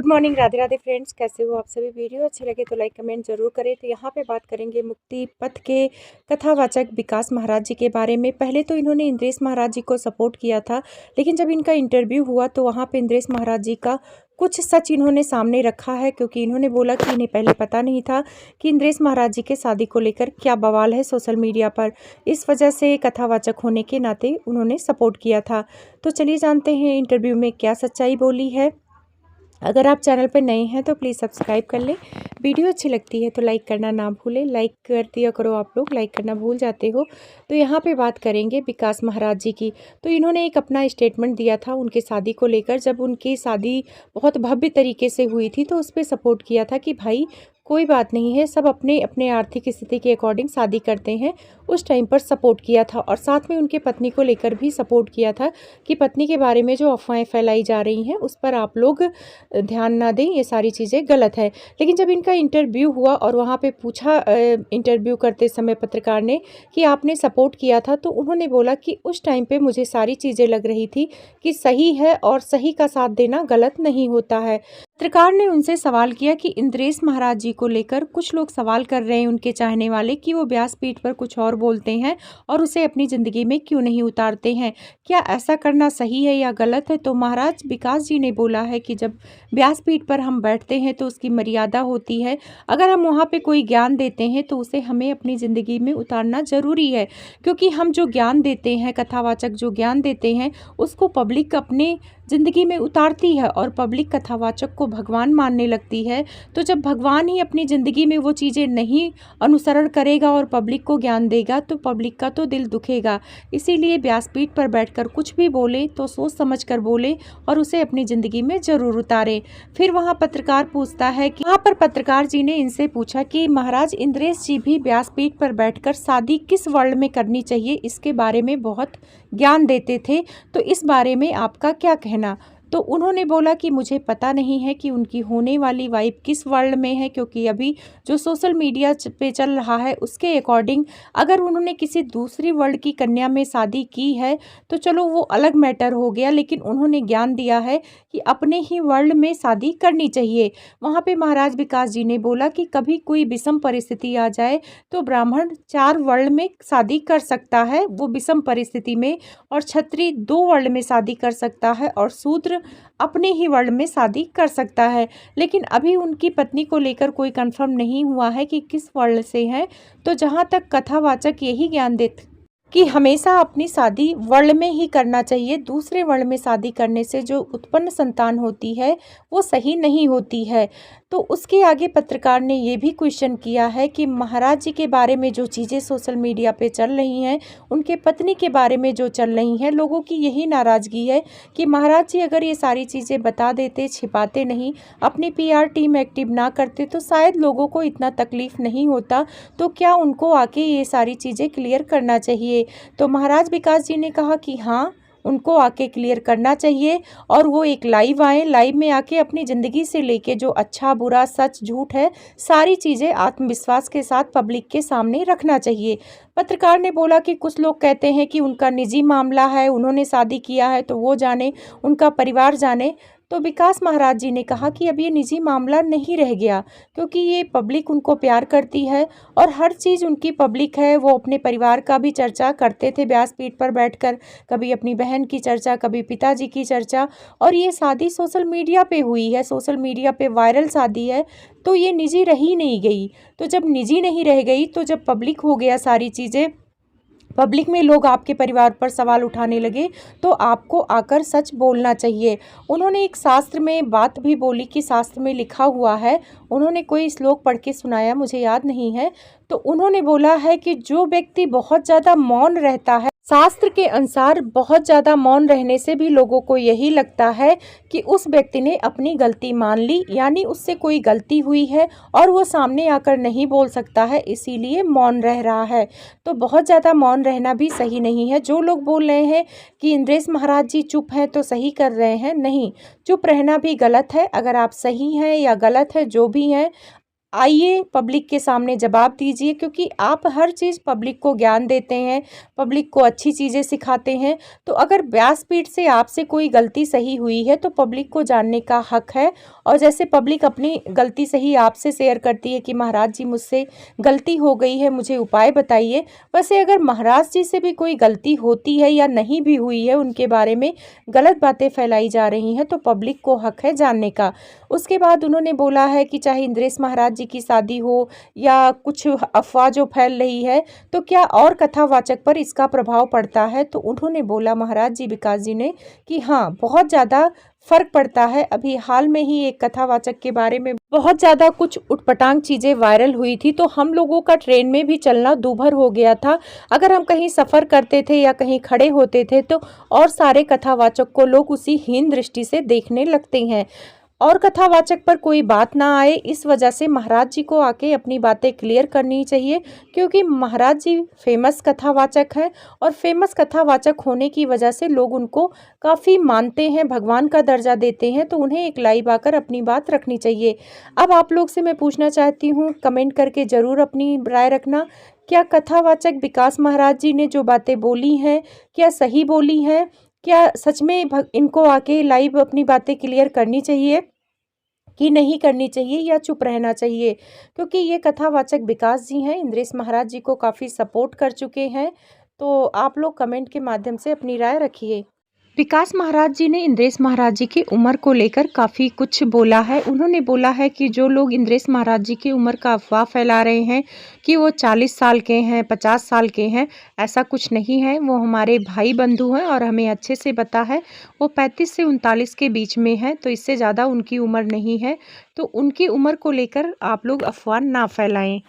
Good morning, Radhe Radhe friends. कैसे हो आप सभी? वीडियो अच्छी लगे तो लाइक कमेंट जरूर करें। तो यहाँ पे बात करेंगे मुक्ति पथ के कथावाचक विकास महाराज जी के बारे में। पहले तो इन्होंने इंद्रेश महाराज जी को सपोर्ट किया था, लेकिन जब इनका इंटरव्यू हुआ तो वहाँ पे इंद्रेश महाराज जी का कुछ सच इन्होंने सामने रखा है, क्योंकि इन्होंने बोला कि इन्हें पहले पता नहीं था कि इंद्रेश महाराज जी के शादी को लेकर क्या बवाल है सोशल मीडिया पर। इस वजह से कथावाचक होने के नाते उन्होंने सपोर्ट किया था। तो चलिए जानते हैं इंटरव्यू में क्या सच्चाई बोली है। अगर आप चैनल पर नए हैं तो प्लीज़ सब्सक्राइब कर लें। वीडियो अच्छी लगती है तो लाइक करना ना भूलें। लाइक कर दिया करो, आप लोग लाइक करना भूल जाते हो। तो यहाँ पे बात करेंगे विकास महाराज जी की। तो इन्होंने एक अपना स्टेटमेंट दिया था उनके शादी को लेकर। जब उनकी शादी बहुत भव्य तरीके से हुई थी तो उस पर सपोर्ट किया था कि भाई कोई बात नहीं है, सब अपने अपने आर्थिक स्थिति के अकॉर्डिंग शादी करते हैं। उस टाइम पर सपोर्ट किया था और साथ में उनके पत्नी को लेकर भी सपोर्ट किया था कि पत्नी के बारे में जो अफवाहें फैलाई जा रही हैं उस पर आप लोग ध्यान ना दें, ये सारी चीज़ें गलत है। लेकिन जब इनका इंटरव्यू हुआ और वहाँ पे पूछा इंटरव्यू करते समय पत्रकार ने कि आपने सपोर्ट किया था, तो उन्होंने बोला कि उस टाइम पे मुझे सारी चीज़ें लग रही थी कि सही है और सही का साथ देना गलत नहीं होता है। पत्रकार ने उनसे सवाल किया कि इंद्रेश महाराज जी को लेकर कुछ लोग सवाल कर रहे हैं, उनके चाहने वाले, कि वो व्यासपीठ पर कुछ और बोलते हैं और उसे अपनी ज़िंदगी में क्यों नहीं उतारते हैं, क्या ऐसा करना सही है या गलत है। तो महाराज विकास जी ने बोला है कि जब व्यासपीठ पर हम बैठते हैं तो उसकी मर्यादा होती है। अगर हम वहाँ पे कोई ज्ञान देते हैं तो उसे हमें अपनी ज़िंदगी में उतारना ज़रूरी है, क्योंकि हम जो ज्ञान देते हैं, कथावाचक जो ज्ञान देते हैं, उसको पब्लिक अपने ज़िंदगी में उतारती है और पब्लिक कथावाचक को भगवान मानने लगती है। तो जब भगवान ही अपनी ज़िंदगी में वो चीज़ें नहीं अनुसरण करेगा और पब्लिक को ज्ञान देगा तो पब्लिक का तो दिल दुखेगा। इसीलिए व्यासपीठ पर बैठकर कुछ भी बोले तो सोच समझ कर बोले और उसे अपनी ज़िंदगी में ज़रूर उतारे। फिर वहाँ पत्रकार पूछता है कि वहाँ पर पत्रकार जी ने इनसे पूछा कि महाराज इंद्रेश जी भी व्यासपीठ पर बैठकर शादी किस वर्ण में करनी चाहिए इसके बारे में बहुत ज्ञान देते थे, तो इस बारे में आपका क्या कहना। तो उन्होंने बोला कि मुझे पता नहीं है कि उनकी होने वाली वाइफ किस वर्ण में है, क्योंकि अभी जो सोशल मीडिया पे चल रहा है उसके अकॉर्डिंग अगर उन्होंने किसी दूसरी वर्ण की कन्या में शादी की है तो चलो वो अलग मैटर हो गया, लेकिन उन्होंने ज्ञान दिया है कि अपने ही वर्ण में शादी करनी चाहिए। वहाँ पे महाराज विकास जी ने बोला कि कभी कोई विषम परिस्थिति आ जाए तो ब्राह्मण 4 वर्ण में शादी कर सकता है, वो विषम परिस्थिति में, और क्षत्रिय 2 वर्ण में शादी कर सकता है और शूद्र अपने ही वर्ण में शादी कर सकता है। लेकिन अभी उनकी पत्नी को लेकर कोई कंफर्म नहीं हुआ है कि किस वर्ण से है। तो जहाँ तक कथावाचक यही ज्ञान देते कि हमेशा अपनी शादी वर्ण में ही करना चाहिए, दूसरे वर्ण में शादी करने से जो उत्पन्न संतान होती है वो सही नहीं होती है। तो उसके आगे पत्रकार ने ये भी क्वेश्चन किया है कि महाराज जी के बारे में जो चीज़ें सोशल मीडिया पे चल रही हैं, उनके पत्नी के बारे में जो चल रही हैं, लोगों की यही नाराज़गी है कि महाराज जी अगर ये सारी चीज़ें बता देते, छिपाते नहीं, अपनी पीआर टीम एक्टिव ना करते तो शायद लोगों को इतना तकलीफ़ नहीं होता। तो क्या उनको आके ये सारी चीज़ें क्लियर करना चाहिए। तो महाराज विकास जी ने कहा कि हाँ, उनको आके क्लियर करना चाहिए और वो एक लाइव आए, लाइव में आके अपनी ज़िंदगी से लेके जो अच्छा बुरा सच झूठ है सारी चीज़ें आत्मविश्वास के साथ पब्लिक के सामने रखना चाहिए। पत्रकार ने बोला कि कुछ लोग कहते हैं कि उनका निजी मामला है, उन्होंने शादी किया है तो वो जाने, उनका परिवार जाने। तो विकास महाराज जी ने कहा कि अब ये निजी मामला नहीं रह गया, क्योंकि ये पब्लिक उनको प्यार करती है और हर चीज़ उनकी पब्लिक है। वो अपने परिवार का भी चर्चा करते थे व्यासपीठ पर बैठकर, कभी अपनी बहन की चर्चा, कभी पिताजी की चर्चा, और ये शादी सोशल मीडिया पे हुई है, सोशल मीडिया पे वायरल शादी है, तो ये निजी रही नहीं गई। तो जब निजी नहीं रह गई तो जब पब्लिक हो गया सारी चीज़ें, पब्लिक में लोग आपके परिवार पर सवाल उठाने लगे, तो आपको आकर सच बोलना चाहिए। उन्होंने एक शास्त्र में बात भी बोली कि शास्त्र में लिखा हुआ है, उन्होंने कोई श्लोक पढ़ के सुनाया, मुझे याद नहीं है। तो उन्होंने बोला है कि जो व्यक्ति बहुत ज़्यादा मौन रहता है, शास्त्र के अनुसार बहुत ज़्यादा मौन रहने से भी लोगों को यही लगता है कि उस व्यक्ति ने अपनी गलती मान ली, यानी उससे कोई गलती हुई है और वो सामने आकर नहीं बोल सकता है, इसीलिए मौन रह रहा है। तो बहुत ज़्यादा मौन रहना भी सही नहीं है। जो लोग बोल रहे हैं कि इंद्रेश महाराज जी चुप हैं तो सही कर रहे हैं, नहीं, चुप रहना भी गलत है। अगर आप सही हैं या गलत है जो भी हैं, आइए पब्लिक के सामने जवाब दीजिए, क्योंकि आप हर चीज़ पब्लिक को ज्ञान देते हैं, पब्लिक को अच्छी चीज़ें सिखाते हैं। तो अगर व्यासपीठ से आपसे कोई गलती सही हुई है तो पब्लिक को जानने का हक है। और जैसे पब्लिक अपनी गलती सही आपसे शेयर करती है कि महाराज जी मुझसे गलती हो गई है, मुझे उपाय बताइए, वैसे अगर महाराज जी से भी कोई गलती होती है या नहीं भी हुई है, उनके बारे में गलत बातें फैलाई जा रही हैं, तो पब्लिक को हक है जानने का। उसके बाद उन्होंने बोला है कि चाहे इंद्रेश महाराज जी की शादी हो या कुछ अफवाह जो फैल रही है, तो क्या और कथावाचक पर इसका प्रभाव पड़ता है। तो उन्होंने बोला महाराज जी विकास जी ने कि हाँ, बहुत ज़्यादा फर्क पड़ता है। अभी हाल में ही एक कथावाचक के बारे में बहुत ज़्यादा कुछ उटपटांग चीज़ें वायरल हुई थी, तो हम लोगों का ट्रेन में भी चलना दूभर हो गया था। अगर हम कहीं सफ़र करते थे या कहीं खड़े होते थे तो और सारे कथावाचक को लोग उसी हीन दृष्टि से देखने लगते हैं और कथावाचक पर कोई बात ना आए, इस वजह से महाराज जी को आके अपनी बातें क्लियर करनी चाहिए, क्योंकि महाराज जी फेमस कथावाचक हैं और फेमस कथावाचक होने की वजह से लोग उनको काफ़ी मानते हैं, भगवान का दर्जा देते हैं, तो उन्हें एक लाइव आकर अपनी बात रखनी चाहिए। अब आप लोग से मैं पूछना चाहती हूँ, कमेंट करके ज़रूर अपनी राय रखना, क्या कथावाचक विकास महाराज जी ने जो बातें बोली हैं क्या सही बोली हैं? क्या सच में इनको आके लाइव अपनी बातें क्लियर करनी चाहिए कि नहीं करनी चाहिए या चुप रहना चाहिए? क्योंकि ये कथावाचक विकास जी हैं, इंद्रेश महाराज जी को काफ़ी सपोर्ट कर चुके हैं। तो आप लोग कमेंट के माध्यम से अपनी राय रखिए। विकास महाराज जी ने इंद्रेश महाराज जी की उम्र को लेकर काफ़ी कुछ बोला है। उन्होंने बोला है कि जो लोग इंद्रेश महाराज जी की उम्र का अफवाह फैला रहे हैं कि वो 40 साल के हैं, 50 साल के हैं, ऐसा कुछ नहीं है। वो हमारे भाई बंधु हैं और हमें अच्छे से पता है वो 35 से 39 के बीच में है, तो इससे ज़्यादा उनकी उम्र नहीं है। तो उनकी उम्र को लेकर आप लोग अफवाह ना फैलाएं।